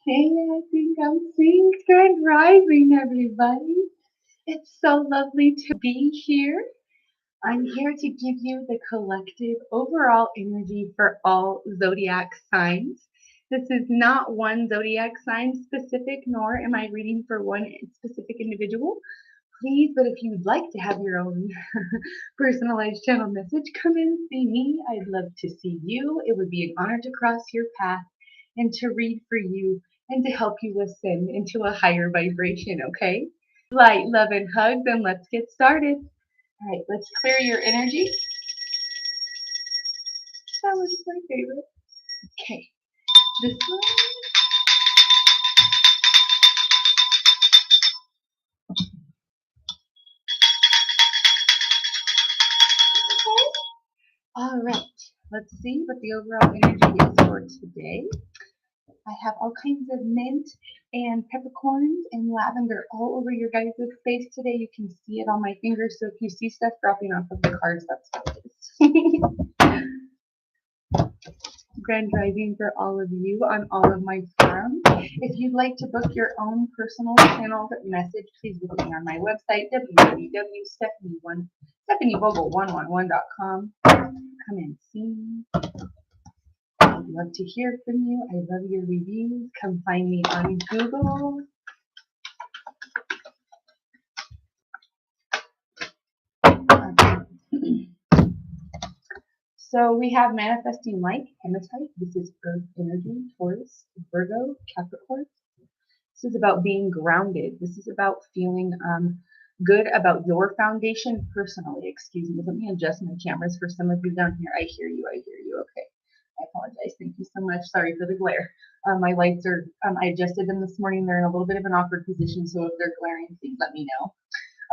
Hey, I think I'm seeing Grand Rising, everybody. It's so lovely to be here. I'm here to give you the collective overall energy for all zodiac signs. This is not one zodiac sign specific, nor am I reading for one specific individual. Please, but if you'd like to have your own personalized channel message, come and see me. I'd love to see you. It would be an honor to cross your path and to read for you and to help you ascend into a higher vibration, okay? Light, love, and hugs, and let's get started. All right, let's clear your energy. That was my favorite. Okay, this one. Okay. All right, let's see what the overall energy is for today. I have all kinds of mint and peppercorns and lavender all over your guys' face today. You can see it on my fingers, so if you see stuff dropping off of the cards, that's what it is. Grand Rising for all of you on all of my forums. If you'd like to book your own personal channel message, please visit me on my website, www.stephanievogel111.com. Come and see me. I'd love to hear from you. I love your reviews. Come find me on Google. So we have manifesting light, hematite. This is Earth energy, Taurus, Virgo, Capricorn. This is about being grounded. This is about feeling good about your foundation personally. Excuse me. Let me adjust my cameras for some of you down here. I hear you. I hear you. Okay. I apologize. Thank you so much. Sorry for the glare. My lights are, I adjusted them this morning. They're in a little bit of an awkward position, so if they're glaring, please let me know.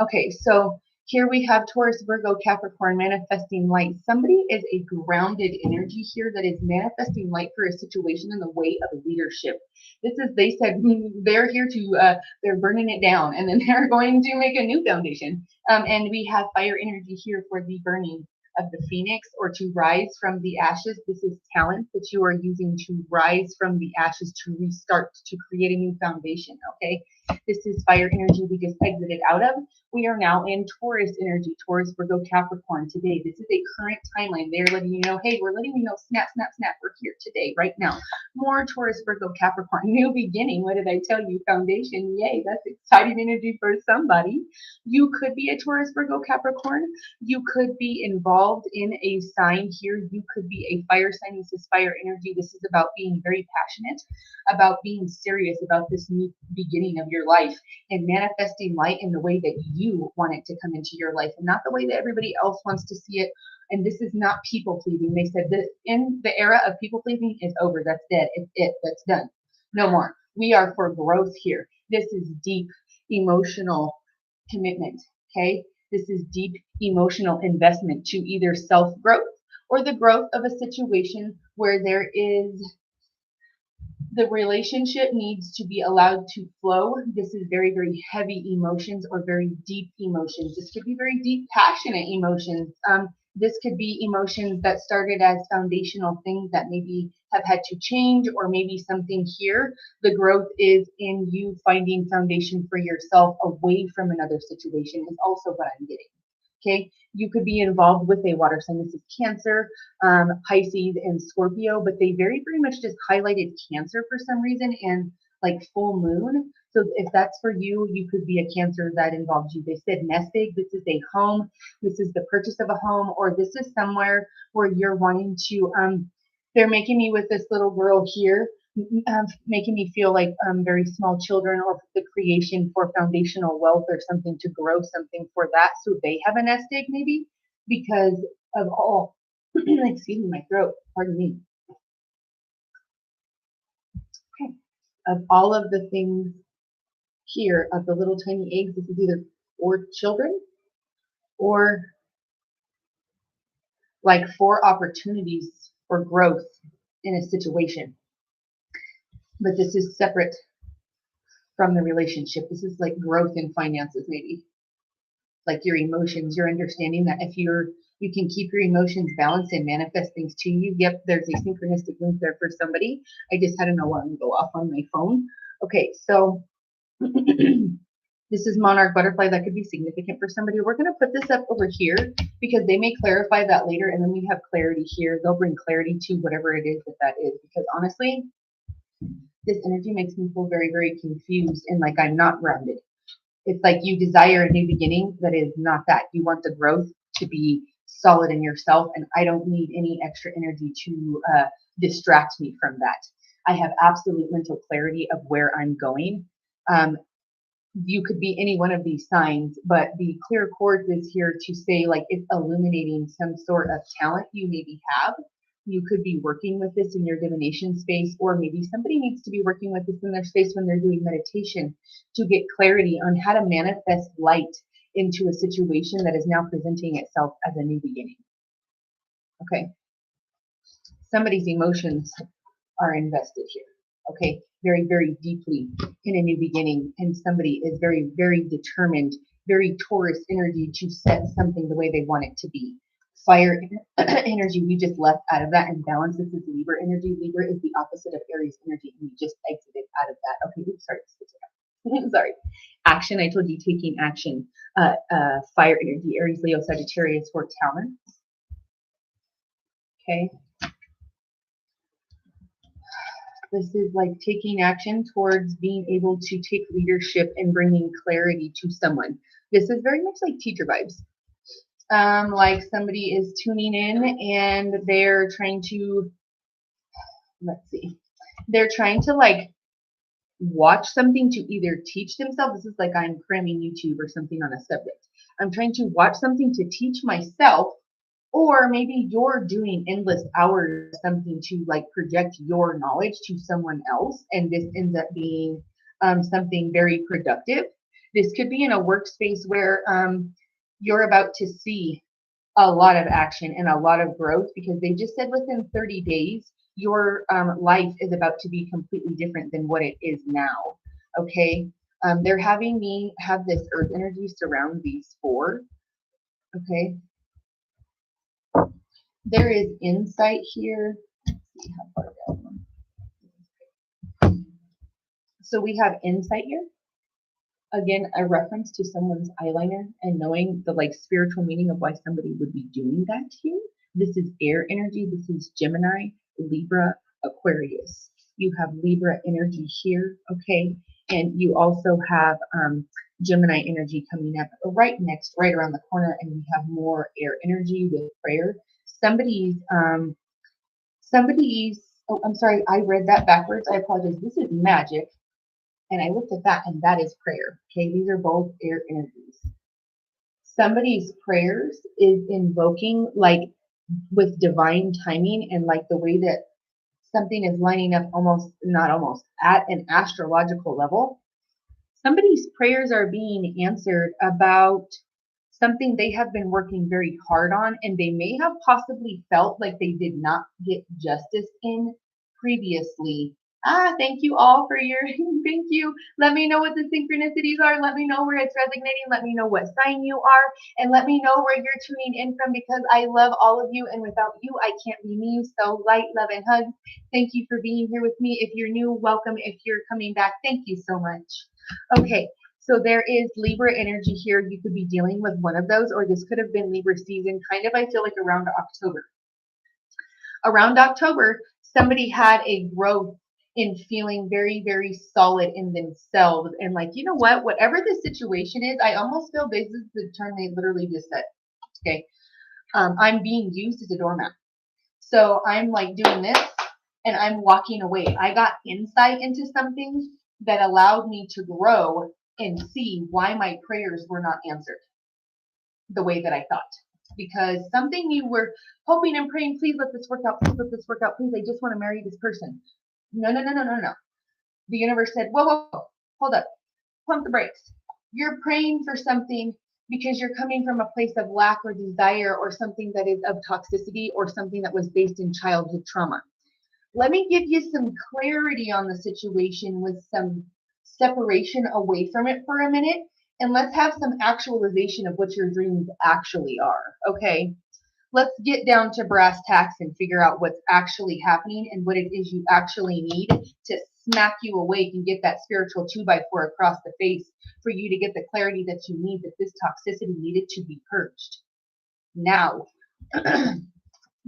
Okay, so here we have Taurus, Virgo, Capricorn manifesting light. Somebody is a grounded energy here that is manifesting light for a situation in the way of leadership. This is, they said, they're here to, they're burning it down, and then they're going to make a new foundation. And we have fire energy here for the burning of the phoenix, or to rise from the ashes. This is talent that you are using to rise from the ashes, to restart, to create a new foundation, okay? This is fire energy we just exited out of. We are now in Taurus energy, Taurus, Virgo, Capricorn today. This is a current timeline. They're letting you know, hey, we're letting you know, snap, snap, snap, we're here today, right now. More Taurus, Virgo, Capricorn, new beginning. What did I tell you? Foundation, yay, that's exciting energy for somebody. You could be a Taurus, Virgo, Capricorn. You could be involved in a sign here. You could be a fire sign. This is fire energy. This is about being very passionate, about being serious about this new beginning of your life and manifesting light in the way that you want it to come into your life and not the way that everybody else wants to see it. And this is not people pleasing. They said that in the era of people pleasing is over. That's dead. It's it. That's done. No more. We are for growth here. This is deep emotional commitment. Okay. This is deep emotional investment to either self growth or the growth of a situation where there is the relationship needs to be allowed to flow. This is very, very heavy emotions or very deep emotions. This could be very deep, passionate emotions. This could be emotions that started as foundational things that maybe have had to change, or maybe something here. The growth is in you finding foundation for yourself away from another situation is also what I'm getting. Okay, you could be involved with a water sign. This is Cancer, Pisces, and Scorpio, but they very, very much just highlighted Cancer for some reason and like full moon. So if that's for you, you could be a Cancer that involves you. They said nest egg. This is a home. This is the purchase of a home, or this is somewhere where you're wanting to. They're making me with this little girl here, making me feel like very small children, or the creation for foundational wealth or something, to grow something for that, so they have a nest egg maybe, because of all, excuse me, my throat, pardon me, okay, of all of the things here, of the little tiny eggs. This is either for children or like for opportunities for growth in a situation, but this is separate from the relationship. This is like growth in finances, maybe like your emotions. You're understanding that if you're You can keep your emotions balanced and manifest things to you. Yep, there's a synchronistic link there for somebody. I just had an alarm go off on my phone. Okay, so this is monarch butterfly. That could be significant for somebody. We're going to put this up over here because they may clarify that later, and then we have clarity here. They'll bring clarity to whatever it is that is, because honestly, this energy makes me feel very, very confused and like I'm not grounded. It's like you desire a new beginning that is not that. You want the growth to be solid in yourself, and I don't need any extra energy to distract me from that. I have absolute mental clarity of where I'm going. You could be any one of these signs, but the clear quartz is here to say like it's illuminating some sort of talent you maybe have. You could be working with this in your divination space, or maybe somebody needs to be working with this in their space when they're doing meditation to get clarity on how to manifest light into a situation that is now presenting itself as a new beginning. Okay. Somebody's emotions are invested here. Okay, very, very deeply in a new beginning. And somebody is very, very determined, very Taurus energy to set something the way they want it to be. Fire energy, we just left out of that and balance. This is Libra energy. Libra is the opposite of Aries energy, and we just exited out of that. Okay, oops, sorry. Sorry. Action, I told you taking action. Fire energy, Aries, Leo, Sagittarius for talents. Okay. This is like taking action towards being able to take leadership and bringing clarity to someone. This is very much like teacher vibes. Like somebody is tuning in and they're trying to, they're trying to like watch something to either teach themselves. This is like I'm cramming YouTube or something on a subject. I'm trying to watch something to teach myself. Or maybe you're doing endless hours something to like project your knowledge to someone else, and this ends up being something very productive. This could be in a workspace where you're about to see a lot of action and a lot of growth, because they just said within 30 days, your life is about to be completely different than what it is now. Okay. They're having me have this earth energy surround these four. Okay. There is insight here. Let's see how far down. So we have insight here. Again, a reference to someone's eyeliner and knowing the like spiritual meaning of why somebody would be doing that here. This is air energy. This is Gemini, Libra, Aquarius. You have Libra energy here, okay? And you also have Gemini energy coming up right around the corner, and we have more air energy with prayer. Somebody's, oh, I'm sorry, I read that backwards. I apologize. This is magic. And I looked at that, and that is prayer. Okay, these are both air energies. Somebody's prayers is invoking like with divine timing and like the way that something is lining up at an astrological level. Somebody's prayers are being answered about something they have been working very hard on, and they may have possibly felt like they did not get justice in previously. Thank you all for your, thank you. Let me know what the synchronicities are. Let me know where it's resonating. Let me know what sign you are, and let me know where you're tuning in from, because I love all of you, and without you, I can't be me. So light, love, and hugs. Thank you for being here with me. If you're new, welcome. If you're coming back, thank you so much. Okay. So there is Libra energy here. You could be dealing with one of those, or this could have been Libra season, kind of, I feel like around October. Around October, somebody had a growth in feeling very, very solid in themselves. And like, you know what, whatever the situation is, I almost feel this is the term they literally just said. Okay. I'm being used as a doormat. So I'm like doing this and I'm walking away. I got insight into something that allowed me to grow and see why my prayers were not answered the way that I thought. Because something you were hoping and praying, please let this work out, please let this work out, please, I just want to marry this person. No. The universe said, whoa, hold up, pump the brakes. You're praying for something because you're coming from a place of lack or desire, or something that is of toxicity, or something that was based in childhood trauma. Let me give you some clarity on the situation with some separation away from it for a minute, and let's have some actualization of what your dreams actually are. Okay. let's get down to brass tacks and figure out what's actually happening and what it is you actually need to smack you awake and get that spiritual 2x4 across the face for you to get the clarity that you need, that this toxicity needed to be purged. Now,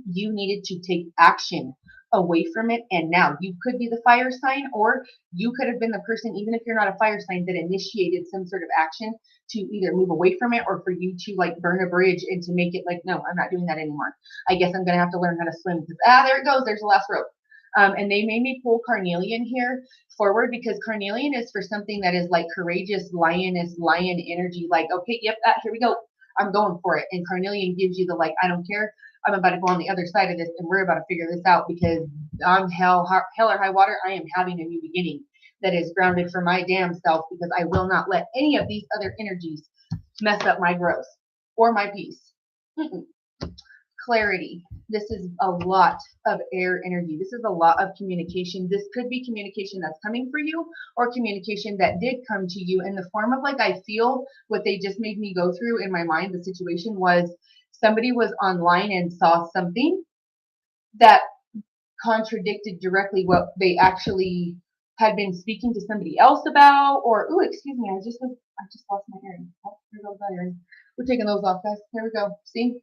you needed to take action away from it, and now you could be the fire sign, or you could have been the person, even if you're not a fire sign, that initiated some sort of action to either move away from it or for you to like burn a bridge and to make it like, no, I'm not doing that anymore. I guess I'm gonna have to learn how to swim because there it goes, there's the last rope. And they made me pull carnelian here forward because carnelian is for something that is like courageous, lioness, lion energy, like, okay, yep, here we go, I'm going for it. And carnelian gives you the like, I don't care, I'm about to go on the other side of this and we're about to figure this out because I'm hell or high water. I am having a new beginning that is grounded for my damn self because I will not let any of these other energies mess up my growth or my peace. Clarity. This is a lot of air energy. This is a lot of communication. This could be communication that's coming for you or communication that did come to you in the form of like, I feel what they just made me go through in my mind. The situation was somebody was online and saw something that contradicted directly what they actually had been speaking to somebody else about, or, oh, excuse me, I just lost my earring. Oh, there goes my earring. We're taking those off, guys. There we go. See,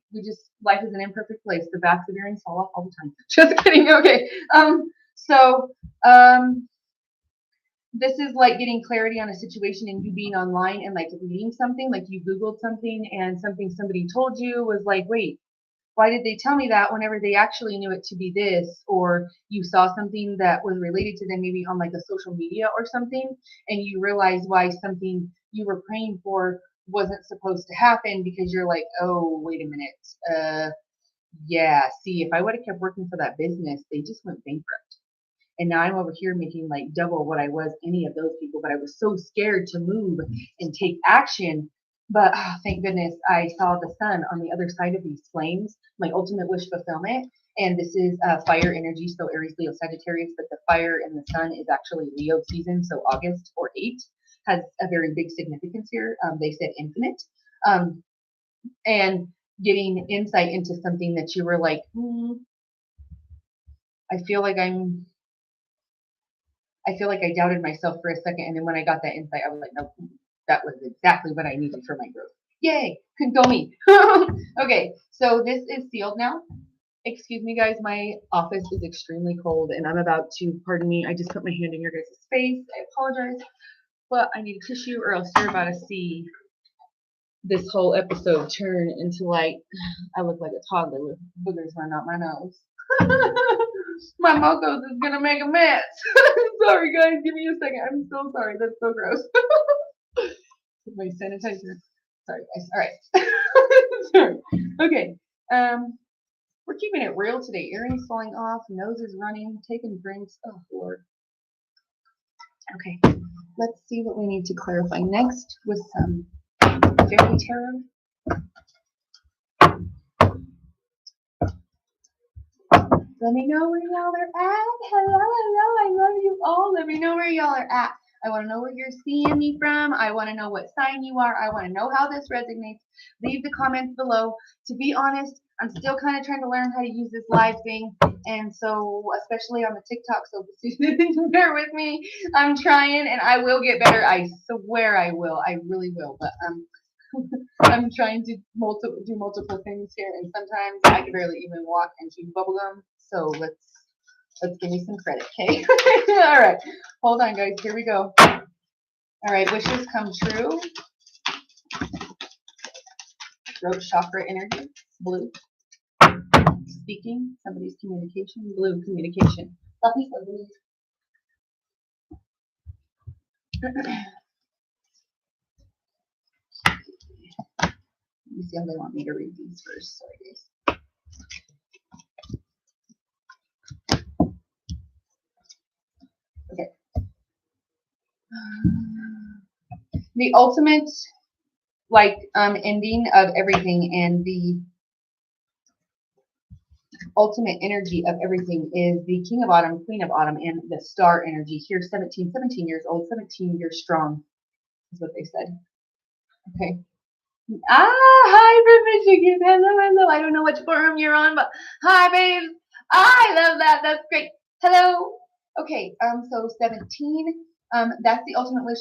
life is an imperfect place. The backs of earrings fall off all the time. Just kidding. Okay. This is like getting clarity on a situation and you being online and like reading something, like you Googled something and something somebody told you was like, wait, why did they tell me that whenever they actually knew it to be this? Or you saw something that was related to them maybe on like a social media or something, and you realize why something you were praying for wasn't supposed to happen because you're like, oh, wait a minute. Yeah, see, if I would have kept working for that business, they just went bankrupt. And now I'm over here making like double what I was any of those people, but I was so scared to move and take action. But thank goodness I saw the sun on the other side of these flames, my ultimate wish fulfillment. And this is fire energy, so Aries, Leo, Sagittarius, but the fire and the sun is actually Leo season, so August or 8 has a very big significance here. They said infinite. And getting insight into something that you were like, I feel like I doubted myself for a second. And then when I got that insight, I was like, no, that was exactly what I needed for my growth. Yay, go me. Okay, so this is sealed now. Excuse me, guys, my office is extremely cold and I'm about to, pardon me, I just put my hand in your guys' face. I apologize, but I need a tissue or else you're about to see this whole episode turn into like, I look like a toddler with boogers running out my nose. My mocos is gonna make a mess. Sorry, guys. Give me a second. I'm so sorry. That's so gross. My sanitizer. Sorry, guys. All right. Sorry. Okay. We're keeping it real today. Earrings falling off. Nose is running. Taking drinks. Oh Lord. Okay. Let's see what we need to clarify next with some fairy tarot. Let me know where y'all are at. Hello, I love you all. Let me know where y'all are at. I want to know where you're seeing me from. I want to know what sign you are. I want to know how this resonates. Leave the comments below. To be honest, I'm still kind of trying to learn how to use this live thing. And so, especially on the TikTok, so bear with me. I'm trying and I will get better. I swear I will. I really will. But I'm trying to do multiple things here. And sometimes I can barely even walk and chew bubblegum. So let's give me some credit, okay? All right. Hold on, guys. Here we go. All right. Wishes come true. Throat chakra energy. Blue. Speaking. Somebody's communication. Blue. Communication. Fluffy for blue. Let me see how they want me to read these first. Sorry, guys. Okay. The ultimate, ending of everything and the ultimate energy of everything is the King of Autumn, Queen of Autumn, and the star energy. Here, 17 years old, 17 years strong is what they said. Okay. Hi from Michigan. Hello, hello. I don't know which forum you're on, but hi, babes. I love that. That's great. Hello. Okay, so 17. That's the ultimate wish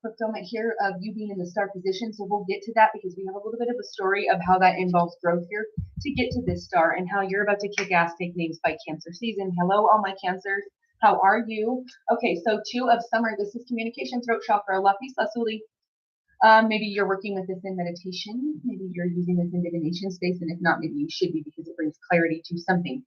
fulfillment here of you being in the star position. So we'll get to that because we have a little bit of a story of how that involves growth here to get to this star and how you're about to kick ass, take names by Cancer season. Hello, all my Cancers. How are you? Okay, so 2 of summer. This is communication, throat chakra, lapis lazuli. Maybe you're working with this in meditation. Maybe you're using this in divination space, and if not, maybe you should be because it brings clarity to something.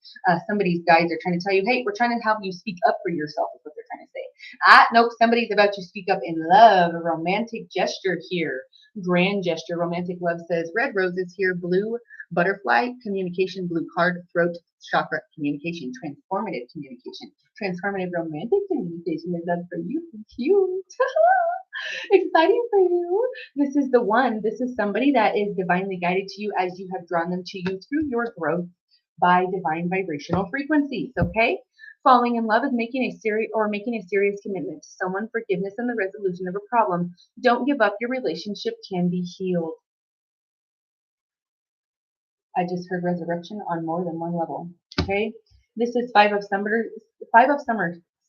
Somebody's guides are trying to tell you, "Hey, we're trying to help you speak up for yourself." Is what they're trying to say. Nope, somebody's about to speak up in love. A romantic gesture here, grand gesture. Romantic love says red roses here, blue butterfly communication, blue card, throat chakra communication, transformative communication, transformative romantic communication. Is that for you? Cute. Exciting for you. This is the one. This is somebody that is divinely guided to you as you have drawn them to you through your growth by divine vibrational frequencies. Okay? Falling in love is making a serious commitment to someone, forgiveness, and the resolution of a problem. Don't give up. Your relationship can be healed. I just heard resurrection on more than one level. Okay? This is five of summer.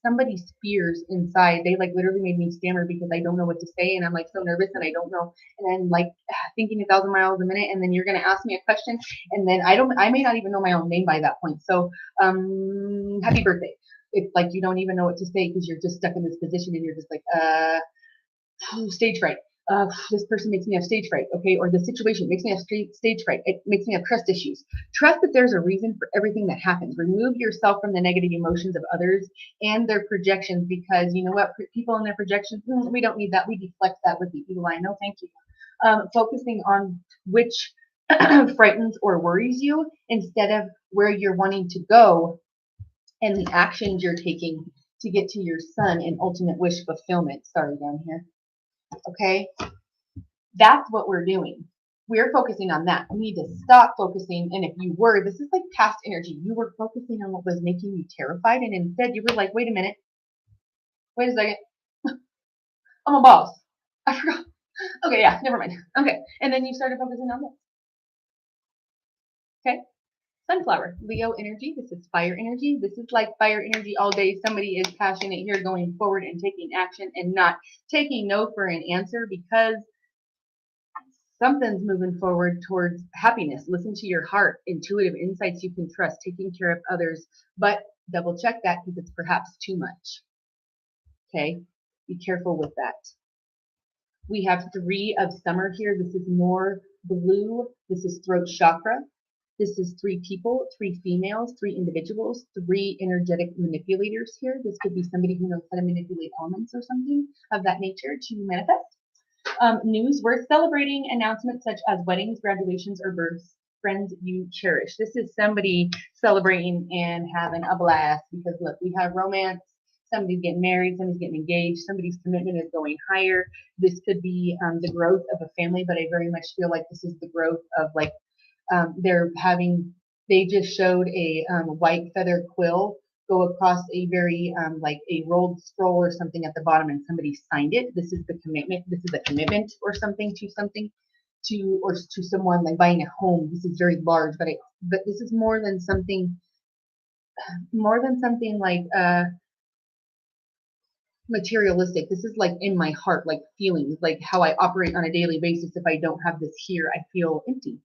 Somebody's fears inside. They like literally made me stammer because I don't know what to say and I'm like so nervous and I don't know. And I'm like thinking 1,000 miles a minute and then you're gonna ask me a question and then I may not even know my own name by that point. So happy birthday. It's like you don't even know what to say because you're just stuck in this position and you're just like, stage fright. This person makes me have stage fright, okay? Or the situation makes me have stage fright. It makes me have trust issues. Trust that there's a reason for everything that happens. Remove yourself from the negative emotions of others and their projections because you know what? People and their projections, we don't need that. We deflect that with the evil eye. No, thank you. Focusing on which frightens or worries you instead of where you're wanting to go and the actions you're taking to get to your sun and ultimate wish fulfillment. Sorry, down here. Okay, that's what we're doing. We're focusing on that. We need to stop focusing. And if you were, this is like past energy. You were focusing on what was making you terrified. And instead you were like, wait a minute, wait a second. I'm a boss. I forgot. Okay, yeah, never mind. Okay. And then you started focusing on this. Okay. Sunflower, Leo energy. This is fire energy. This is like fire energy all day. Somebody is passionate here going forward and taking action and not taking no for an answer because something's moving forward towards happiness. Listen to your heart, intuitive insights you can trust, taking care of others, but double check that because it's perhaps too much. Okay, be careful with that. We have 3 of summer here. This is more blue. This is throat chakra. This is 3 people, 3 females, 3 individuals, 3 energetic manipulators here. This could be somebody who knows how to manipulate elements or something of that nature to manifest. News worth celebrating, announcements such as weddings, graduations, or births, friends you cherish. This is somebody celebrating and having a blast because look, we have romance, somebody's getting married, somebody's getting engaged, somebody's commitment is going higher. This could be the growth of a family, but I very much feel like this is the growth of like they just showed a white feather quill go across a very like a rolled scroll or something at the bottom and somebody signed it. This is the commitment. This is a commitment or something to someone like buying a home. This is very large, but this is more than something like materialistic. This is like in my heart, like feelings, like how I operate on a daily basis. If I don't have this here, I feel empty.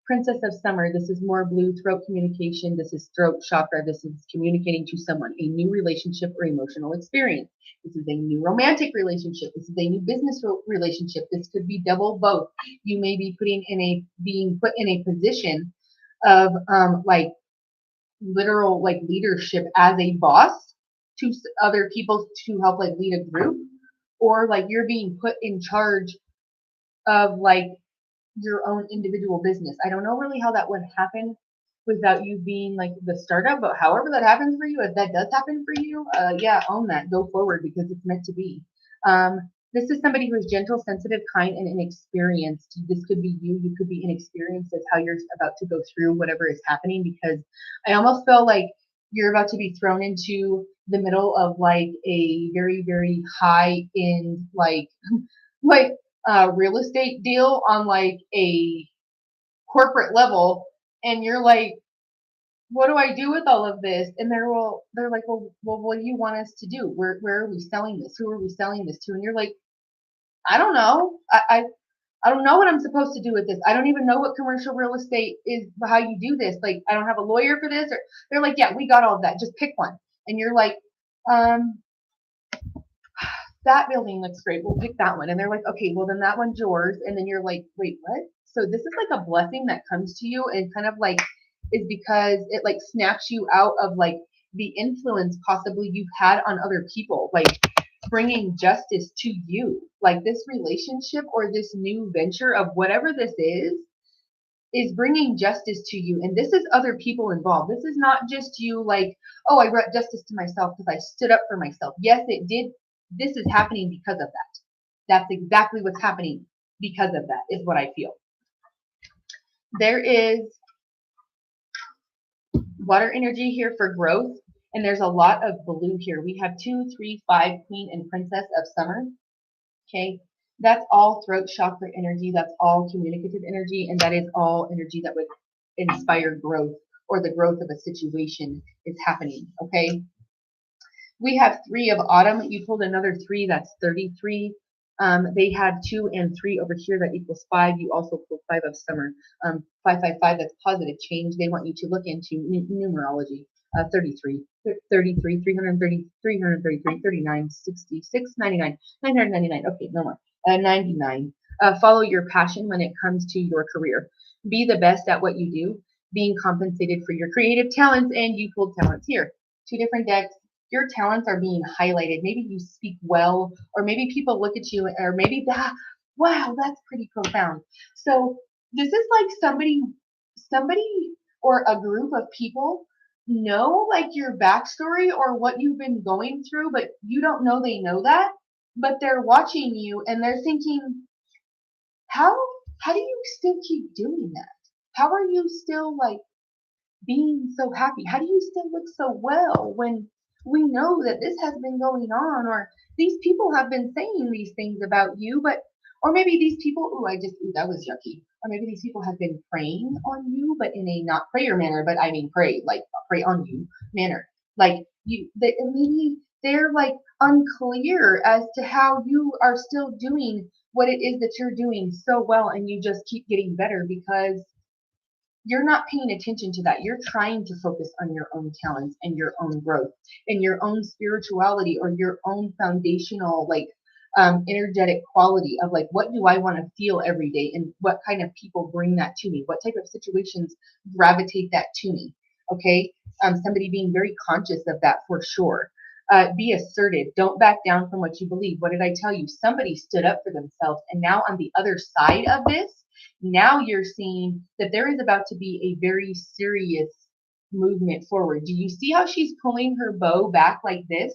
Princess of Summer, this is more blue throat communication. This is throat chakra. This is communicating to someone, a new relationship or emotional experience. This is a new romantic relationship. This is a new business relationship. This could be double both. You may be being put in a position of like literal like leadership as a boss to other people to help like lead a group, or like you're being put in charge of like your own individual business. I don't know really how that would happen without you being like the startup, but however that happens for you, if that does happen for you, yeah, own that, go forward because it's meant to be. This is somebody who is gentle, sensitive, kind, and inexperienced. This could be you. You could be inexperienced as how you're about to go through whatever is happening because I almost feel like you're about to be thrown into the middle of like a very, very high end, like real estate deal on like a corporate level, and you're like, what do I do with all of this? And they're like, well, what do you want us to do? Where are we selling this? Who are we selling this to? And you're like, I don't know. I don't know what I'm supposed to do with this. I don't even know what commercial real estate is, how you do this. Like, I don't have a lawyer for this. Or they're like, yeah, we got all of that. Just pick one. And you're like, um, that building looks great. We'll pick that one. And they're like, okay, well then that one's yours. And then you're like, wait, what? So this is like a blessing that comes to you and kind of like is because it like snaps you out of like the influence possibly you've had on other people, like bringing justice to you. Like this relationship or this new venture of whatever this is bringing justice to you. And this is other people involved. This is not just you like, oh, I brought justice to myself because I stood up for myself. Yes, it did. This is happening because of that. That's exactly what's happening because of that, is what I feel. There is water energy here for growth, and there's a lot of blue here. We have 2, 3, 5, Queen, and Princess of Summer. Okay, that's all throat chakra energy. That's all communicative energy, and that is all energy that would inspire growth or the growth of a situation is happening. Okay, we have 3 of autumn. You pulled another 3. That's 33. They have 2 and 3 over here. That equals 5. You also pulled 5 of summer. 555. That's positive change. They want you to look into numerology. 33, 33, 330, 333, 39, 66, 99, 999. Okay, no more. 99. Follow your passion when it comes to your career. Be the best at what you do. Being compensated for your creative talents, and you pulled talents here. 2 different decks. Your talents are being highlighted. Maybe you speak well, or maybe people look at you, or maybe that, wow, that's pretty profound. So this is like somebody or a group of people know like your backstory or what you've been going through, but you don't know they know that, but they're watching you and they're thinking, how how do you still keep doing that? How are you still like being so happy? How do you still look so well when we know that this has been going on, or these people have been saying these things about you, but, or maybe these people, that was yucky. Or maybe these people have been preying on you, but in a not prayer manner, but I mean pray, like pray on you manner. Like maybe they're like unclear as to how you are still doing what it is that you're doing so well, and you just keep getting better because you're not paying attention to that. You're trying to focus on your own talents and your own growth and your own spirituality or your own foundational, like, energetic quality of like, what do I want to feel every day and what kind of people bring that to me? What type of situations gravitate that to me? Okay. Somebody being very conscious of that for sure. Be assertive. Don't back down from what you believe. What did I tell you? Somebody stood up for themselves. And now on the other side of this, now you're seeing that there is about to be a very serious movement forward. Do you see how she's pulling her bow back like this?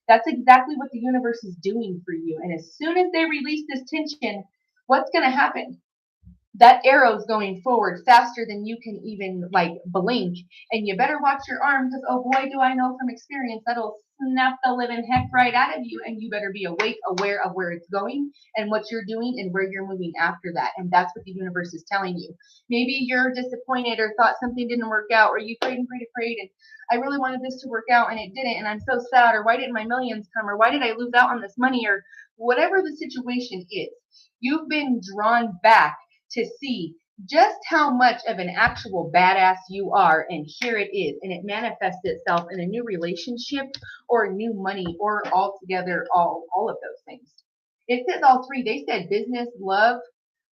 That's exactly what the universe is doing for you. And as soon as they release this tension, what's going to happen? That arrow's going forward faster than you can even like blink. And you better watch your arm because, oh boy, do I know from experience that'll snap the living heck right out of you. And you better be awake, aware of where it's going and what you're doing and where you're moving after that. And that's what the universe is telling you. Maybe you're disappointed or thought something didn't work out, or you prayed and prayed and prayed and I really wanted this to work out and it didn't. And I'm so sad. Or why didn't my millions come? Or why did I lose out on this money? Or whatever the situation is, you've been drawn back to see just how much of an actual badass you are, and here it is, and it manifests itself in a new relationship or new money or altogether all of those things. It says all 3. They said business, love,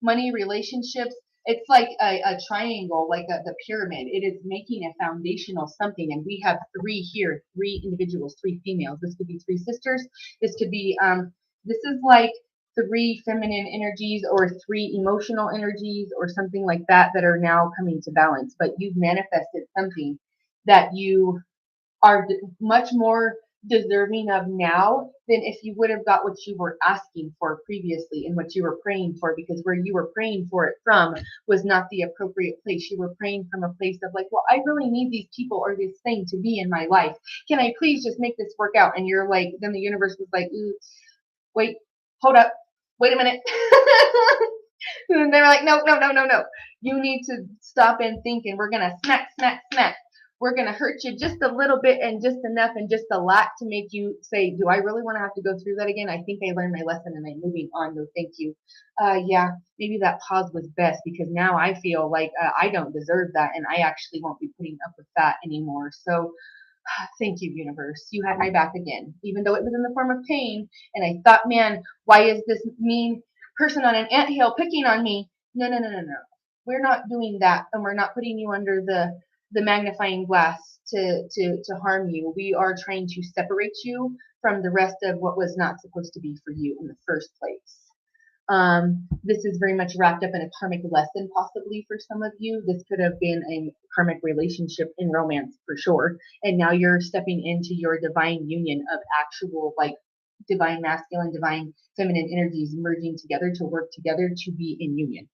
money, relationships. It's like a triangle, like the pyramid. It is making a foundational something, and we have 3 here, 3 individuals, 3 females. This could be 3 sisters. This could be this is like 3 feminine energies or 3 emotional energies or something like that that are now coming to balance. But you've manifested something that you are much more deserving of now than if you would have got what you were asking for previously and what you were praying for, because where you were praying for it from was not the appropriate place. You were praying from a place of like, well, I really need these people or this thing to be in my life. Can I please just make this work out? And you're like, then the universe was like, wait, hold up. wait a minute. And they were like, no, no, no, no, no. You need to stop and think, and we're going to smack, smack, smack. We're going to hurt you just a little bit and just enough and just a lot to make you say, do I really want to have to go through that again? I think I learned my lesson and I'm moving on. No, thank you. Yeah, maybe that pause was best because now I feel like I don't deserve that and I actually won't be putting up with that anymore. So thank you, universe. You had my back again, even though it was in the form of pain. And I thought, man, why is this mean person on an anthill picking on me? No, no, no, no, no. We're not doing that, and we're not putting you under the magnifying glass to harm you. We are trying to separate you from the rest of what was not supposed to be for you in the first place. This is very much wrapped up in a karmic lesson, possibly for some of you. This could have been a karmic relationship in romance for sure. And now you're stepping into your divine union of actual, like, divine masculine, divine feminine energies merging together to work together to be in union.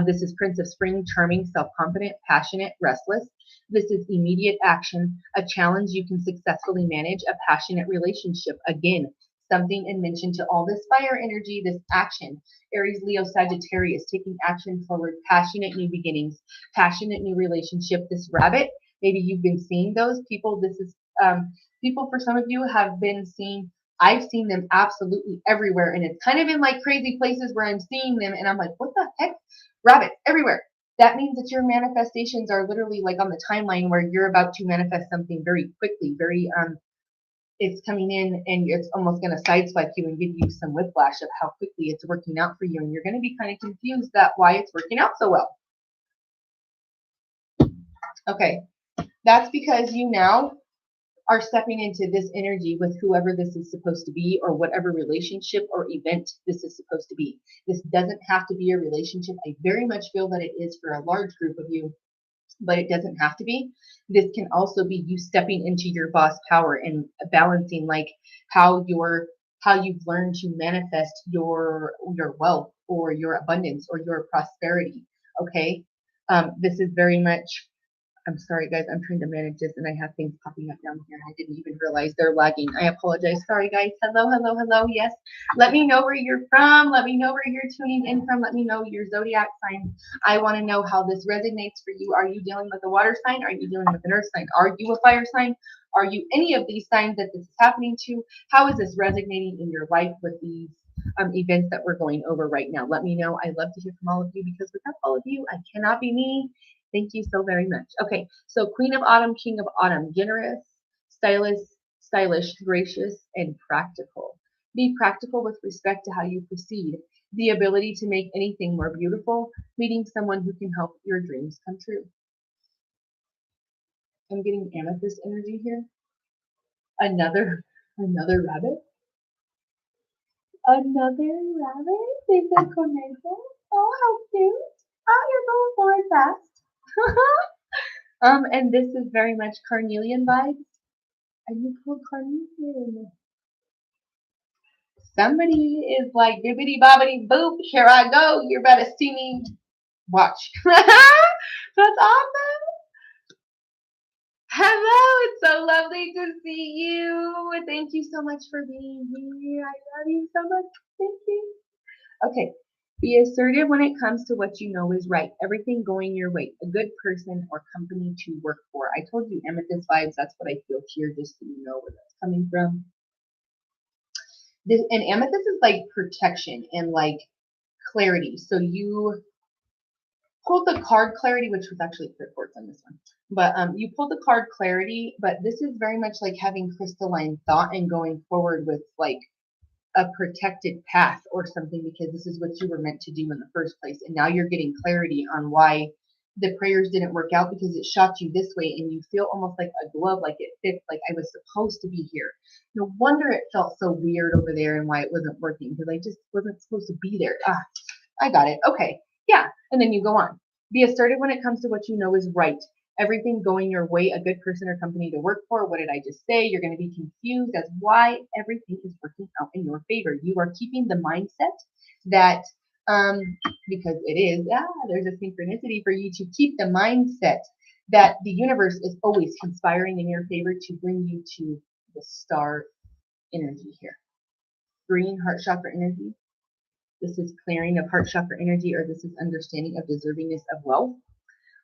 This is Prince of Spring, charming, self-confident, passionate, restless. This is immediate action, a challenge you can successfully manage, a passionate relationship. Again, something in mention to all this fire energy, this action. Aries, Leo, Sagittarius, taking action forward, passionate new beginnings, passionate new relationship. This rabbit, maybe you've been seeing those people. This is people, for some of you have been seeing, I've seen them absolutely everywhere. And it's kind of in like crazy places where I'm seeing them and I'm like, what the heck? Rabbits everywhere. That means that your manifestations are literally like on the timeline where you're about to manifest something very quickly, very it's coming in and it's almost going to sideswipe you and give you some whiplash of how quickly it's working out for you. And you're going to be kind of confused that why it's working out so well. Okay, that's because you now are stepping into this energy with whoever this is supposed to be or whatever relationship or event this is supposed to be. This doesn't have to be a relationship. I very much feel that it is for a large group of you, but it doesn't have to be. This can also be you stepping into your boss power and balancing like how you've learned to manifest your wealth or your abundance or your prosperity. Okay. This is very much, I'm sorry, guys. I'm trying to manage this and I have things popping up down here and I didn't even realize they're lagging. I apologize. Sorry, guys. Hello, hello, hello. Yes. Let me know where you're from. Let me know where you're tuning in from. Let me know your zodiac sign. I want to know how this resonates for you. Are you dealing with a water sign? Are you dealing with an earth sign? Are you a fire sign? Are you any of these signs that this is happening to? How is this resonating in your life with these events that we're going over right now? Let me know. I'd love to hear from all of you because without all of you, I cannot be me. Thank you so very much. Okay, so Queen of Autumn, King of Autumn, generous, stylish, gracious, and practical. Be practical with respect to how you proceed. The ability to make anything more beautiful, meeting someone who can help your dreams come true. I'm getting amethyst energy here. Another rabbit. Another rabbit? Is a tornado? Oh, how cute. Oh, you're going far fast. And this is very much carnelian vibes. And you pulled carnelian. Somebody is like bibbity bobbity boop. Here I go. You're about to see me. Watch. That's awesome. Hello. It's so lovely to see you. Thank you so much for being here. I love you so much. Thank you. Okay. Be assertive when it comes to what you know is right. Everything going your way. A good person or company to work for. I told you amethyst vibes. That's what I feel here, just so you know where that's coming from. This, and amethyst is like protection and like clarity. So you pulled the card clarity, which was actually clear quartz on this one. But you pulled the card clarity, but this is very much like having crystalline thought and going forward with like a protected path or something, because this is what you were meant to do in the first place. And now you're getting clarity on why the prayers didn't work out, because it shot you this way and you feel almost like a glove, like it fits, like I was supposed to be here. No wonder it felt so weird over there and why it wasn't working, because I just wasn't supposed to be there. Ah, I got it. Okay. Yeah. And then you go on. Be assertive when it comes to what you know is right. Everything going your way, a good person or company to work for. What did I just say? You're going to be confused as why everything is working out in your favor. You are keeping the mindset that, because it is, there's a synchronicity for you to keep the mindset that the universe is always conspiring in your favor to bring you to the star energy here. Green heart chakra energy. This is clearing of heart chakra energy, or this is understanding of deservingness of wealth.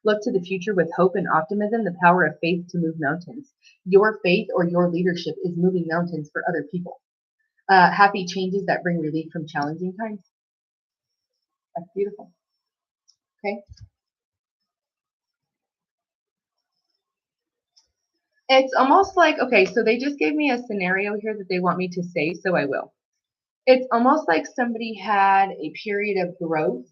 Look to the future with hope and optimism, the power of faith to move mountains. Your faith or your leadership is moving mountains for other people. Happy changes that bring relief from challenging times. That's beautiful. Okay. It's almost like, okay, so they just gave me a scenario here that they want me to say, so I will. It's almost like somebody had a period of growth,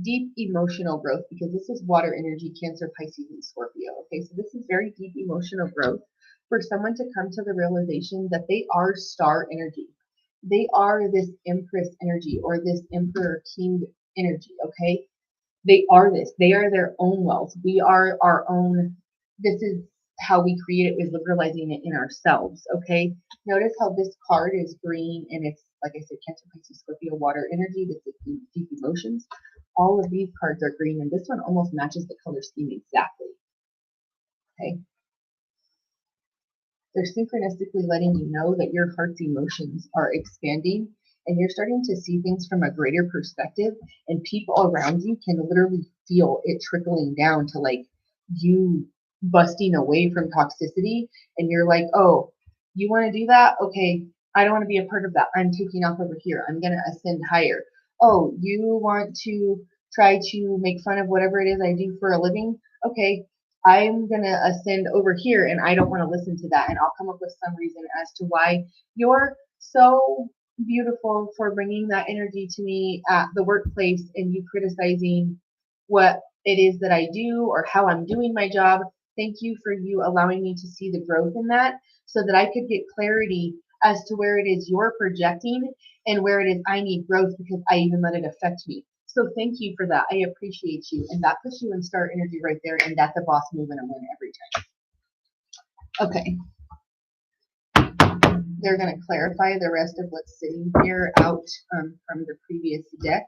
deep emotional growth, because this is water energy, Cancer, Pisces, and Scorpio. Okay, so this is very deep emotional growth for someone to come to the realization that they are star energy. They are this Empress energy or this Emperor King energy. Okay, they are this. They are their own wealth. We are our own. This is how we create it, is liberalizing it in ourselves. Okay. Notice how this card is green and it's, like I said, Cancer, Pisces, Scorpio, water energy. This is deep emotions. All of these cards are green, and this one almost matches the color scheme exactly. Okay. They're synchronistically letting you know that your heart's emotions are expanding and you're starting to see things from a greater perspective, and people around you can literally feel it trickling down to like you busting away from toxicity, and you're like, oh, you want to do that? Okay, I don't want to be a part of that. I'm taking off over here. I'm going to ascend higher. Oh, you want to try to make fun of whatever it is I do for a living? Okay, I'm going to ascend over here and I don't want to listen to that. And I'll come up with some reason as to why you're so beautiful for bringing that energy to me at the workplace and you criticizing what it is that I do or how I'm doing my job. Thank you for you allowing me to see the growth in that so that I could get clarity as to where it is you're projecting and where it is I need growth because I even let it affect me. So thank you for that. I appreciate you. And that puts you in star energy right there. And that's a boss move and a win every time. Okay. They're going to clarify the rest of what's sitting here out from the previous deck.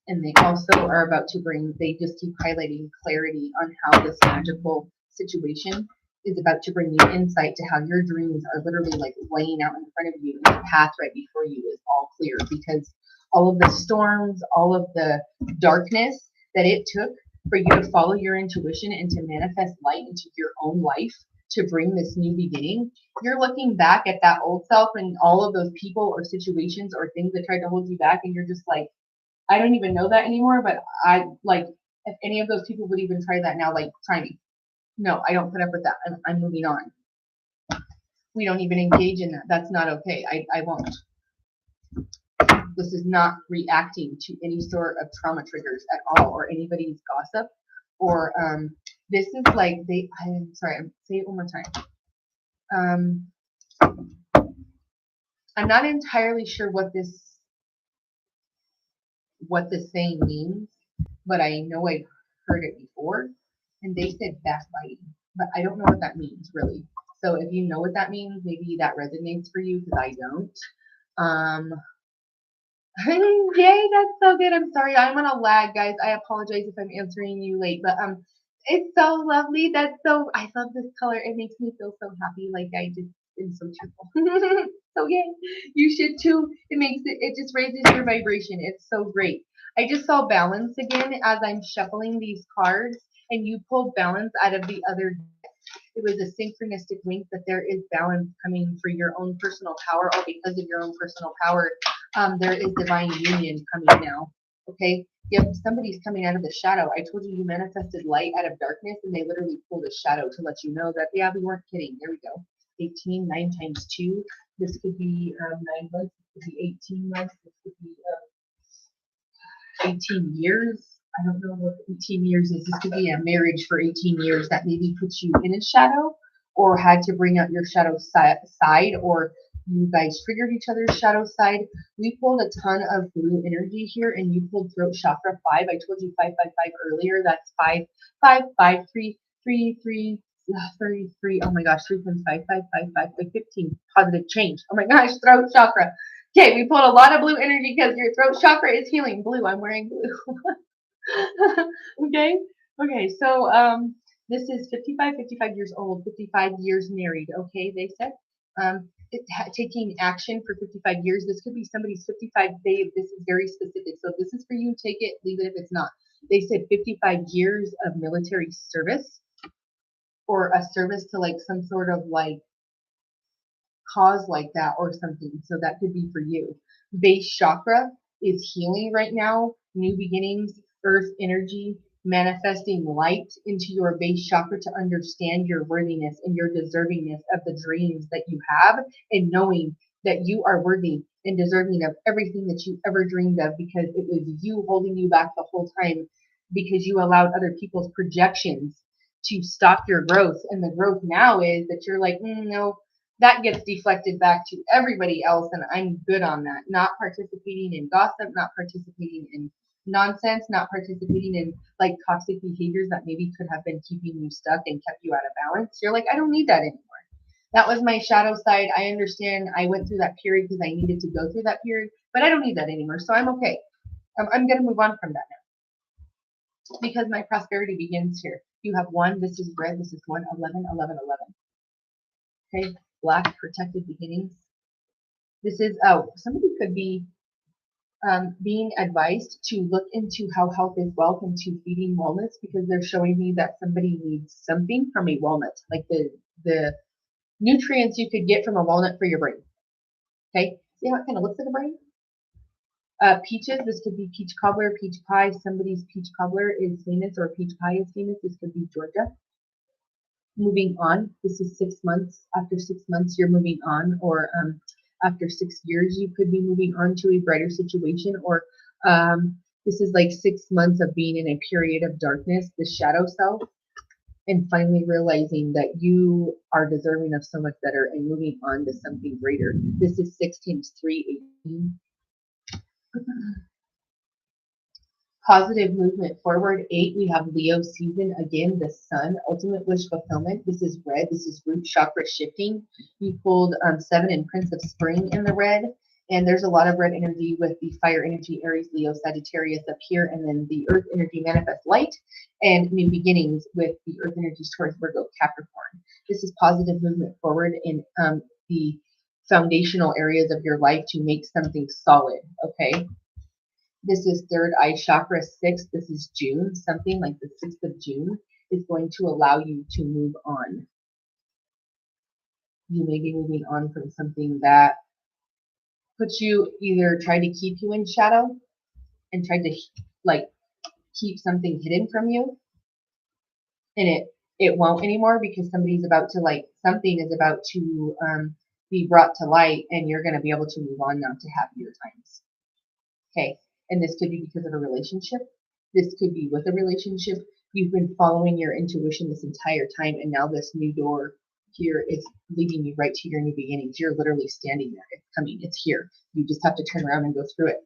And they also are about to bring, they just keep highlighting clarity on how this magical situation is about to bring you insight to how your dreams are literally like laying out in front of you, and the path right before you is all clear, because all of the storms, all of the darkness that it took for you to follow your intuition and to manifest light into your own life to bring this new beginning, you're looking back at that old self and all of those people or situations or things that tried to hold you back, and you're just like, I don't even know that anymore, but I like, if any of those people would even try that now, like, try me. No, I don't put up with that. I'm moving on. We don't even engage in that. That's not okay. I won't. This is not reacting to any sort of trauma triggers at all, or anybody's gossip, or this is like I'm sorry. Say it one more time. I'm not entirely sure what this saying means, but I know I've heard it before, and they said backbiting, but I don't know what that means really. So if you know what that means, maybe that resonates for you, because I don't. Yay, that's so good. I'm sorry, I'm on a lag, guys. I apologize if I'm answering you late, but it's so lovely. I love this color. It makes me feel so happy. Like I just am so cheerful. So yay, you should too. It just raises your vibration. It's so great. I just saw balance again as I'm shuffling these cards, and you pulled balance out of the other. It was a synchronistic link that there is balance coming for your own personal power, or because of your own personal power, there is divine union coming now. Okay. Yep, somebody's coming out of the shadow. I told you you manifested light out of darkness, and they literally pulled a shadow to let you know that, yeah, we weren't kidding. There we go. 18, 9 times 2. This could be 9 months. This could be 18 months. This could be 18 years. I don't know what 18 years is. This could be a marriage for 18 years that maybe puts you in a shadow, or had to bring out your shadow side, or you guys triggered each other's shadow side. We pulled a ton of blue energy here, and you pulled throat chakra 5. I told you 555 earlier. That's 5, 5, 5, 3, 3, 3, 33. Oh my gosh, 3 times 5, 5, 5, 5, 15. Positive change. Oh my gosh, throat chakra. Okay, we pulled a lot of blue energy because your throat chakra is healing. Blue. I'm wearing blue. Okay. Okay. So this is 55 years old, 55 years married. Okay, they said. taking action for 55 years. This could be somebody's 55 day. This is very specific. So if this is for you, take it, leave it if it's not. They said 55 years of military service or a service to like some sort of like cause like that or something. So that could be for you. Base chakra is healing right now, new beginnings, earth energy, manifesting light into your base chakra to understand your worthiness and your deservingness of the dreams that you have, and knowing that you are worthy and deserving of everything that you ever dreamed of, because it was you holding you back the whole time because you allowed other people's projections to stop your growth. And the growth now is that you're like, no, that gets deflected back to everybody else, and I'm good on that. Not participating in gossip, not participating in nonsense, not participating in like toxic behaviors that maybe could have been keeping you stuck and kept you out of balance. You're like, I don't need that anymore. That was my shadow side. I understand I went through that period because I needed to go through that period, but I don't need that anymore. So I'm okay. I'm going to move on from that now because my prosperity begins here. You have 1. This is red. This is 1, 11, 11, 11. Okay. Black, protected beginnings. This is, somebody could be being advised to look into how health is wealth and to feeding walnuts, because they're showing me that somebody needs something from a walnut, like the nutrients you could get from a walnut for your brain. Okay, see how it kind of looks like a brain? Peaches, this could be peach cobbler, peach pie. Somebody's peach cobbler is famous, or peach pie is famous. This could be Georgia. Moving on, this is 6 months. After 6 months, you're moving on, or after 6 years, you could be moving on to a brighter situation, or this is like 6 months of being in a period of darkness, the shadow self, and finally realizing that you are deserving of so much better and moving on to something greater. This is 6 times 3, 18. Positive movement forward. 8, we have Leo season. Again, the sun, ultimate wish fulfillment. This is red. This is root chakra shifting. You pulled 7 and Prince of Spring in the red. And there's a lot of red energy with the fire energy, Aries, Leo, Sagittarius up here. And then the earth energy, manifest light, and new beginnings with the earth energies towards Virgo, Capricorn. This is positive movement forward in the foundational areas of your life to make something solid. Okay. This is third eye chakra, 6. This is June. Something like the 6th of June is going to allow you to move on. You may be moving on from something that puts you, either try to keep you in shadow and try to like keep something hidden from you, and it won't anymore, because somebody's about to, like, something is about to be brought to light, and you're going to be able to move on now to happier times. Okay. And this could be because of a relationship. This could be with a relationship. You've been following your intuition this entire time, and now this new door here is leading you right to your new beginnings. You're literally standing there. It's coming. It's here. You just have to turn around and go through it.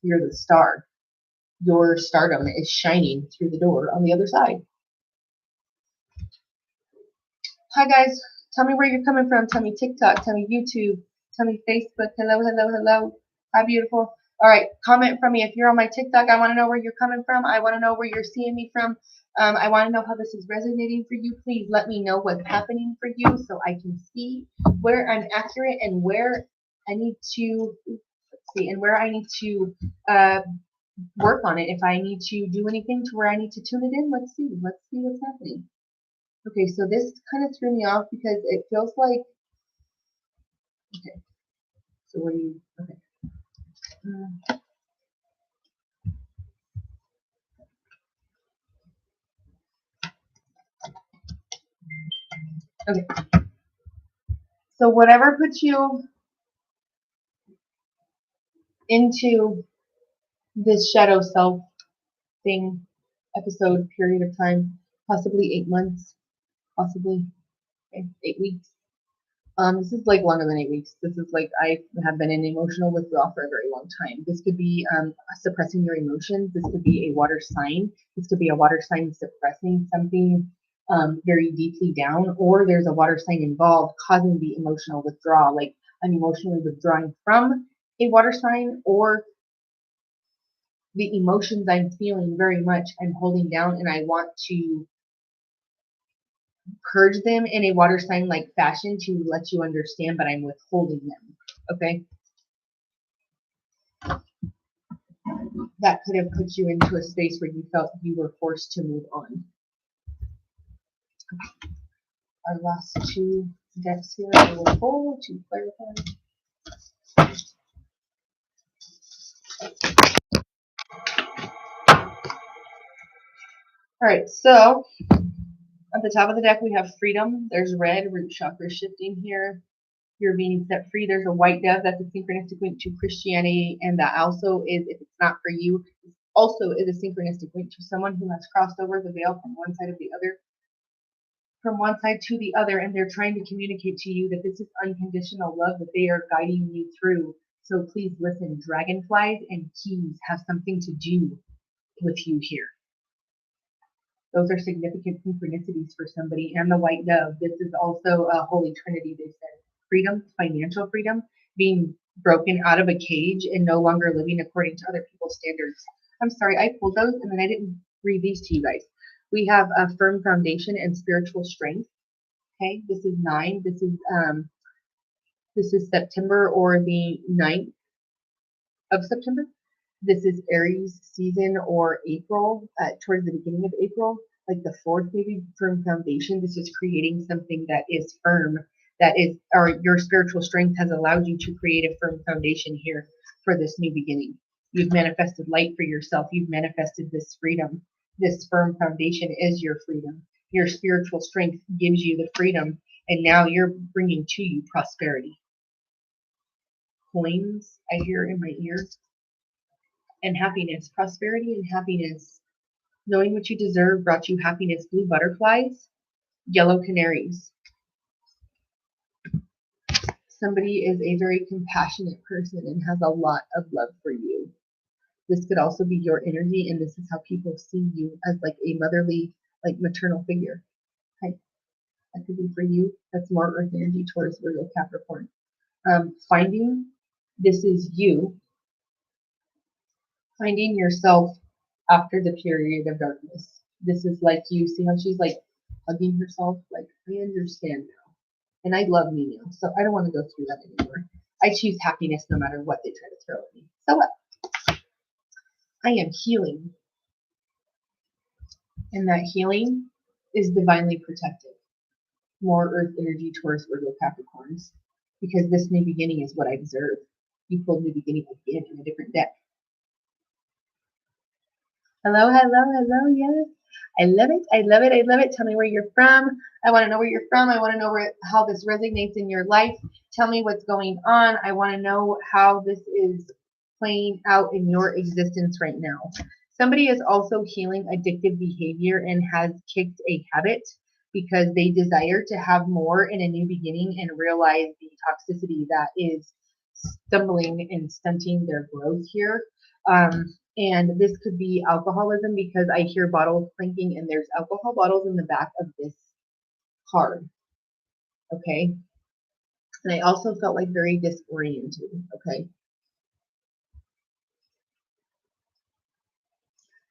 You're the star. Your stardom is shining through the door on the other side. Hi, guys. Tell me where you're coming from. Tell me TikTok. Tell me YouTube. Tell me Facebook. Hello, hello, hello. Hi, beautiful. All right, comment from me. If you're on my TikTok, I want to know where you're coming from. I want to know where you're seeing me from. I want to know how this is resonating for you. Please let me know what's happening for you so I can see where I'm accurate and where I need to, and where I need to work on it. If I need to do anything to where I need to tune it in, let's see. Let's see what's happening. Okay, so this kind of threw me off because it feels like, okay, so what do you, okay. Okay. So whatever puts you into this shadow self thing, episode, period of time, possibly 8 months, possibly 8 weeks. This is like longer than 8 weeks. This is like, I have been in emotional withdrawal for a very long time. This could be suppressing your emotions. This could be a water sign. This could be a water sign suppressing something very deeply down, or there's a water sign involved causing the emotional withdrawal. Like, I'm emotionally withdrawing from a water sign, or the emotions I'm feeling very much I'm holding down, and I want to purge them in a water sign like fashion to let you understand, but I'm withholding them. Okay? That could have put you into a space where you felt you were forced to move on. Our last two decks here I will pull to clarify. All right, so at the top of the deck we have freedom. There's red, root chakra shifting here. You're being set free. There's a white dove. That's a synchronistic link to Christianity, and that also is, if it's not for you, also is a synchronistic link to someone who has crossed over the veil from one side to the other, and they're trying to communicate to you that this is unconditional love that they are guiding you through. So please listen. Dragonflies and keys have something to do with you here. Those are significant synchronicities for somebody. And the white dove, this is also a holy trinity, they said. Freedom, financial freedom, being broken out of a cage and no longer living according to other people's standards. I'm sorry, I pulled those and then I didn't read these to you guys. We have a firm foundation and spiritual strength. Okay, this is 9. This is September, or the 9th of September. This is Aries season, or April, towards the beginning of April, like the 4th, maybe. Firm foundation. This is creating something that is firm, that is, or your spiritual strength has allowed you to create a firm foundation here for this new beginning. You've manifested light for yourself. You've manifested this freedom. This firm foundation is your freedom. Your spiritual strength gives you the freedom, and now you're bringing to you prosperity. Coins, I hear in my ears. And happiness, prosperity and happiness. Knowing what you deserve brought you happiness. Blue butterflies, yellow canaries. Somebody is a very compassionate person and has a lot of love for you. This could also be your energy, and this is how people see you, as like a motherly, like maternal figure. Okay, that could be for you. That's more earth energy, Taurus, Virgo, Capricorn. Finding, this is you finding yourself after the period of darkness. This is like, you see how she's like hugging herself, like, I understand now, and I love me now, so I don't want to go through that anymore. I choose happiness no matter what they try to throw at me. So what? I am healing, and that healing is divinely protected. More earth energy, Taurus, Virgo, Capricorns, because this new beginning is what I deserve. You pulled new beginning again in a different deck. Hello, hello, hello, yes. I love it, I love it, I love it. Tell me where you're from. I want to know where you're from. I want to know how this resonates in your life. Tell me what's going on. I want to know how this is playing out in your existence right now. Somebody is also healing addictive behavior and has kicked a habit because they desire to have more in a new beginning and realize the toxicity that is stumbling and stunting their growth here. And this could be alcoholism, because I hear bottles clinking and there's alcohol bottles in the back of this card. Okay. And I also felt like very disoriented. Okay.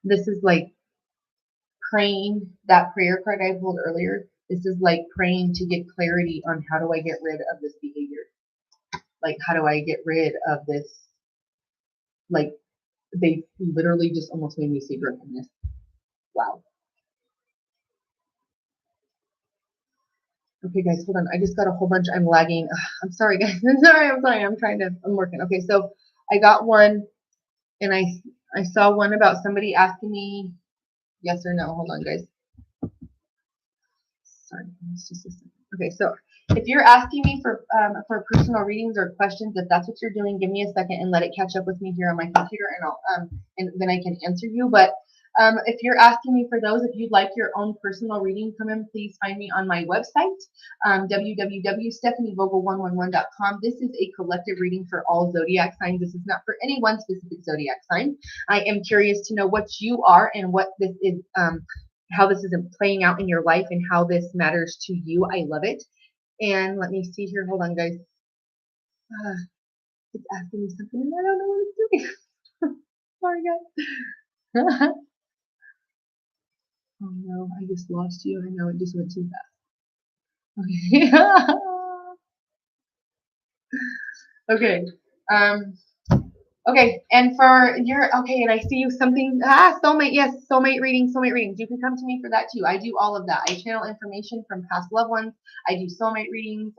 This is like praying, that prayer card I pulled earlier. This is like praying to get clarity on how do I get rid of this behavior? Like, how do I get rid of this? Like, they literally just almost made me see brokenness. Wow. Okay, guys, hold on. I just got a whole bunch. I'm lagging. Ugh, I'm sorry, guys. I'm sorry. I'm working. Okay, so I got one, and I saw one about somebody asking me yes or no. Hold on, guys. Sorry, it's just a second. Okay, so if you're asking me for personal readings or questions, if that's what you're doing, give me a second and let it catch up with me here on my computer, and I'll and then I can answer you. But if you're asking me for those, if you'd like your own personal reading, come in, please find me on my website, www.stephanievogel111.com. This is a collective reading for all zodiac signs. This is not for any one specific zodiac sign. I am curious to know what you are and what this is, how this is playing out in your life and how this matters to you. I love it. And let me see here. Hold on, guys. It's asking me something and I don't know what it's doing. Sorry, guys. Oh no, I just lost you. I know it just went too fast. Okay. Um, okay, and for your okay, and I see you something soulmate, yes, soulmate readings. You can come to me for that too. I do all of that. I channel information from past loved ones. I do soulmate readings.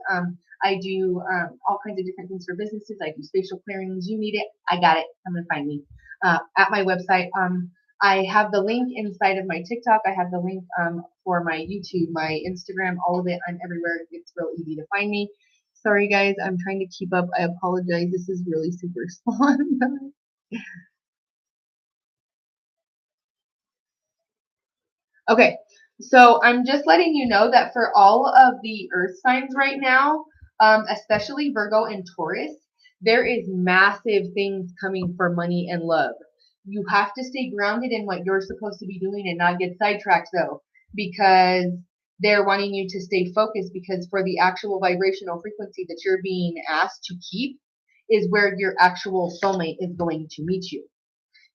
I do all kinds of different things for businesses. I do spatial clearings. You need it, I got it. Come and find me at my website. I have the link inside of my TikTok. I have the link for my YouTube, my Instagram, all of it. I'm everywhere. It's real easy to find me. Sorry, guys, I'm trying to keep up. I apologize. This is really super slow. Okay, so I'm just letting you know that for all of the earth signs right now, especially Virgo and Taurus, there is massive things coming for money and love. You have to stay grounded in what you're supposed to be doing and not get sidetracked though, because they're wanting you to stay focused because for the actual vibrational frequency that you're being asked to keep is where your actual soulmate is going to meet you.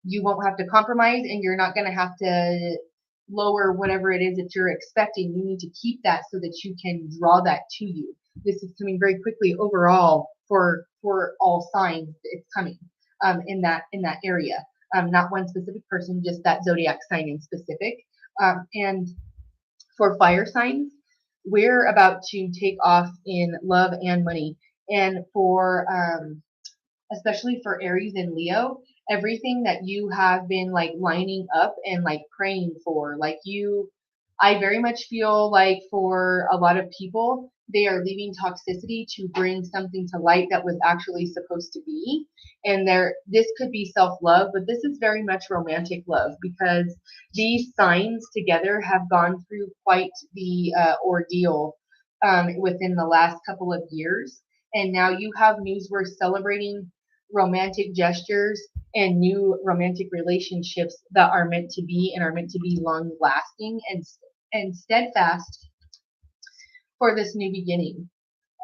You won't have to compromise and you're not going to have to lower whatever it is that you're expecting. You need to keep that so that you can draw that to you. This is coming very quickly overall for all signs. It's coming in that area. Not one specific person, just that zodiac sign in specific. And for fire signs, we're about to take off in love and money. And for especially for Aries and Leo, everything that you have been like lining up and like praying for, like I very much feel like for a lot of people, they are leaving toxicity to bring something to light that was actually supposed to be. And this could be self-love, but this is very much romantic love because these signs together have gone through quite the ordeal within the last couple of years. And now you have news we're celebrating romantic gestures and new romantic relationships that are meant to be and are meant to be long lasting and steadfast for this new beginning.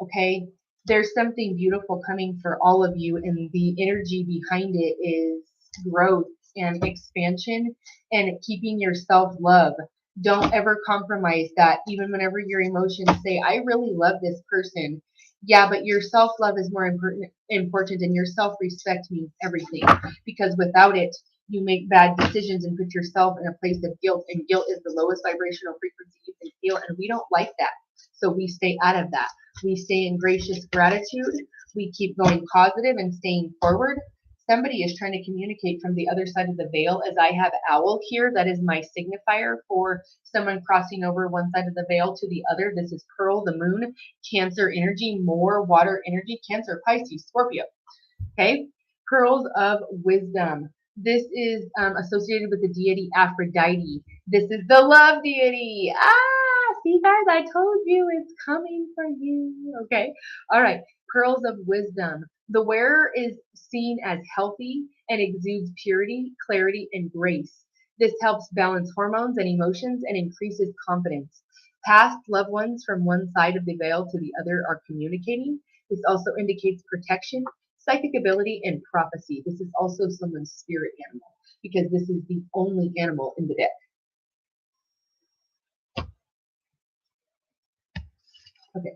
Okay, there's something beautiful coming for all of you, and the energy behind it is growth and expansion and keeping your self love. Don't ever compromise that, even whenever your emotions say, I really love this person. Yeah, but your self love is more important, and your self respect means everything because without it, you make bad decisions and put yourself in a place of guilt, and guilt is the lowest vibrational frequency you can feel, and we don't like that. So we stay out of that. We stay in gracious gratitude. We keep going positive and staying forward. Somebody is trying to communicate from the other side of the veil as I have owl here. That is my signifier for someone crossing over one side of the veil to the other. This is Pearl, the moon, Cancer energy, more water energy, Cancer, Pisces, Scorpio. Okay, pearls of wisdom. This is associated with the deity Aphrodite. This is the love deity. See guys, I told you it's coming for you. Okay, all right. Pearls of wisdom. The wearer is seen as healthy and exudes purity, clarity, and grace. This helps balance hormones and emotions and increases confidence. Past loved ones from one side of the veil to the other are communicating. This also indicates protection, psychic ability, and prophecy. This is also someone's spirit animal because this is the only animal in the deck. Okay.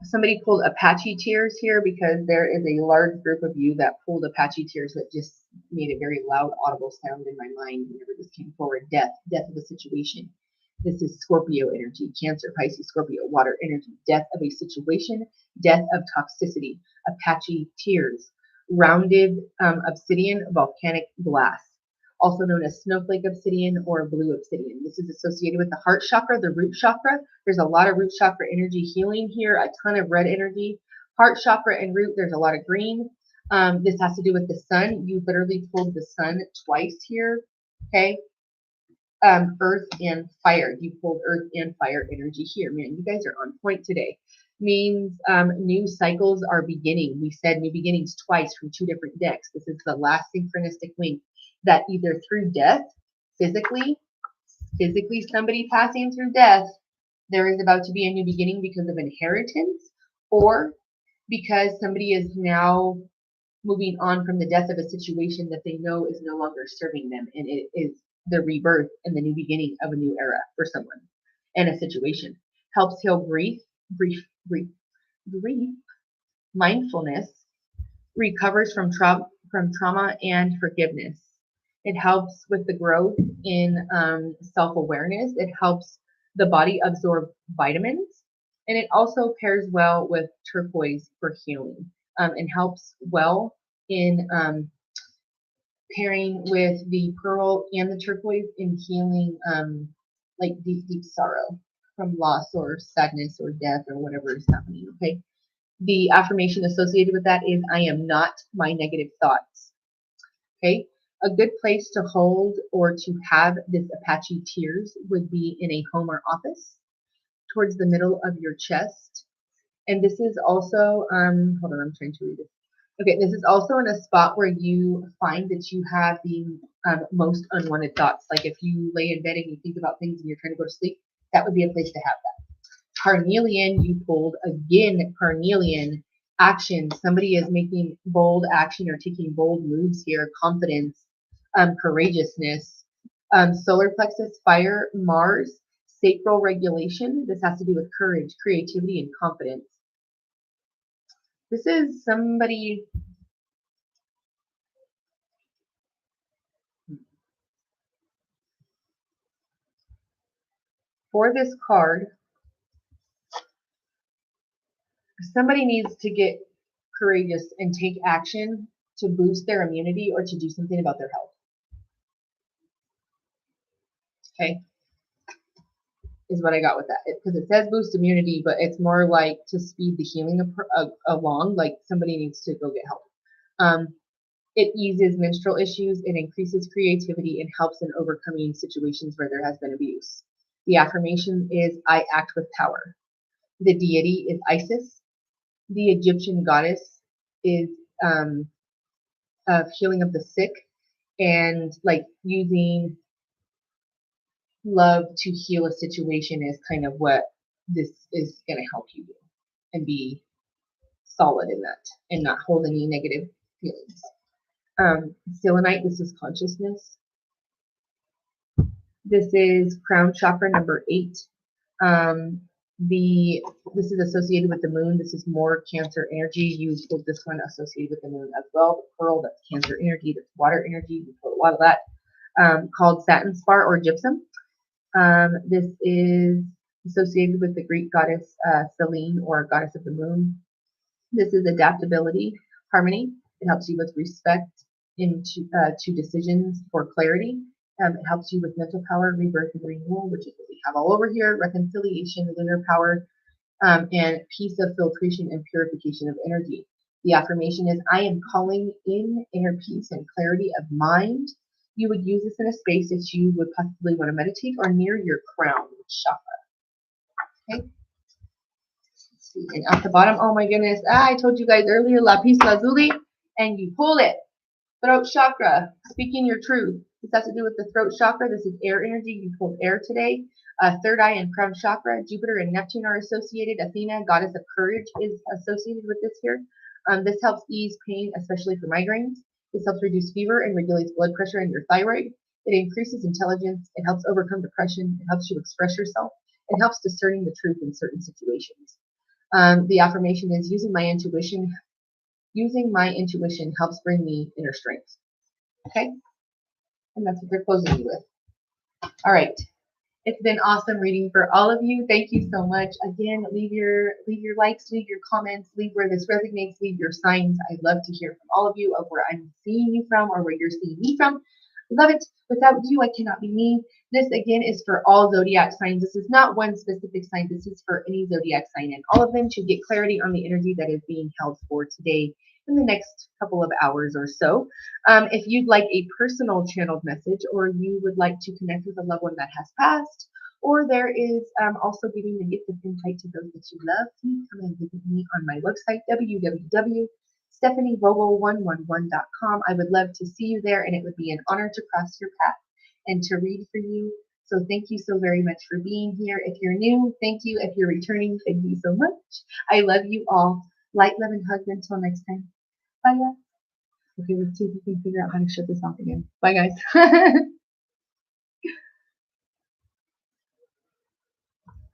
Somebody pulled Apache tears here because there is a large group of you that pulled Apache tears that just made a very loud, audible sound in my mind whenever this came forward. Death of a situation. This is Scorpio energy, Cancer, Pisces, Scorpio, water energy, death of a situation, death of toxicity, Apache tears, rounded obsidian, volcanic glass, also known as snowflake obsidian or blue obsidian. This is associated with the heart chakra, the root chakra. There's a lot of root chakra energy healing here, a ton of red energy. Heart chakra and root, there's a lot of green. This has to do with the sun. You literally pulled the sun twice here, okay? Earth and fire. You pulled earth and fire energy here. Man, you guys are on point today. Means new cycles are beginning. We said new beginnings twice from two different decks. This is the last synchronistic link that either through death, physically somebody passing through death, there is about to be a new beginning because of inheritance, or because somebody is now moving on from the death of a situation that they know is no longer serving them, and it is the rebirth and the new beginning of a new era for someone. in a situation. Helps heal grief, mindfulness, recovers from trauma and forgiveness. It helps with the growth in self-awareness. It helps the body absorb vitamins, and it also pairs well with turquoise for healing, and helps well in pairing with the pearl and the turquoise in healing like deep sorrow from loss or sadness or death or whatever is happening. Okay. The affirmation associated with that is I am not my negative thoughts. Okay. A good place to hold or to have this Apache tears would be in a home or office towards the middle of your chest. And this is also, hold on, I'm trying to read it. Okay, this is also in a spot where you find that you have the most unwanted thoughts. Like if you lay in bed and you think about things and you're trying to go to sleep, that would be a place to have that. Carnelian, you pulled again, carnelian action. Somebody is making bold action or taking bold moves here, confidence, courageousness. Solar plexus, fire, Mars, sacral regulation. This has to do with courage, creativity, and confidence. This is somebody. For this card, somebody needs to get courageous and take action to boost their immunity or to do something about their health. Okay, is what I got with that. Because it says boost immunity, but it's more like to speed the healing along, like somebody needs to go get help. It eases menstrual issues, it increases creativity, and helps in overcoming situations where there has been abuse. The affirmation is I act with power. The deity is Isis. The Egyptian goddess is of healing of the sick and like using love to heal a situation is kind of what this is going to help you do and be solid in that and not hold any negative feelings. Selenite, this is consciousness. This is crown chakra number 8. This is associated with the moon. This is more Cancer energy. You pulled this one associated with the moon as well. The pearl, that's Cancer energy. That's water energy. We pulled a lot of that. Called satin spar or gypsum. This is associated with the Greek goddess Selene or goddess of the moon. This is adaptability, harmony. It helps you with respect to decisions for clarity. It helps you with mental power, rebirth, and renewal, which is what we have all over here, reconciliation, lunar power, and peace of filtration and purification of energy. The affirmation is, I am calling in inner peace and clarity of mind. You would use this in a space that you would possibly want to meditate or near your crown chakra. Okay. Let's see. And at the bottom, oh my goodness, I told you guys earlier, lapis lazuli, and you pull it. Throat chakra, speaking your truth. This has to do with the throat chakra. This is air energy. You pulled air today. Third eye and crown chakra. Jupiter and Neptune are associated. Athena, goddess of courage, is associated with this here. This helps ease pain, especially for migraines. This helps reduce fever and regulates blood pressure in your thyroid. It increases intelligence. It helps overcome depression. It helps you express yourself. It helps discerning the truth in certain situations. The affirmation is using my intuition. Using my intuition helps bring me inner strength. Okay? And that's what they're closing you with. All right. It's been awesome reading for all of you. Thank you so much. Again, leave your likes, leave your comments, leave where this resonates, leave your signs. I'd love to hear from all of you of where I'm seeing you from or where you're seeing me from. Love it. Without you, I cannot be me. This, again, is for all zodiac signs. This is not one specific sign. This is for any zodiac sign, and all of them should get clarity on the energy that is being held for today in the next couple of hours or so. If you'd like a personal channeled message, or you would like to connect with a loved one that has passed, or there is also giving the gift of insight to those that you love, please come and visit me on my website, www.stephanievogel111.com. I would love to see you there, and it would be an honor to cross your path and to read for you. So thank you so very much for being here. If you're new, thank you. If you're returning, thank you so much. I love you all. Light, love, and hugs until next time. Bye, guys. Okay, let's see if we can figure out how to shut this off again. Bye, guys.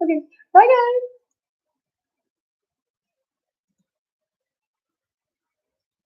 Okay. Bye, guys.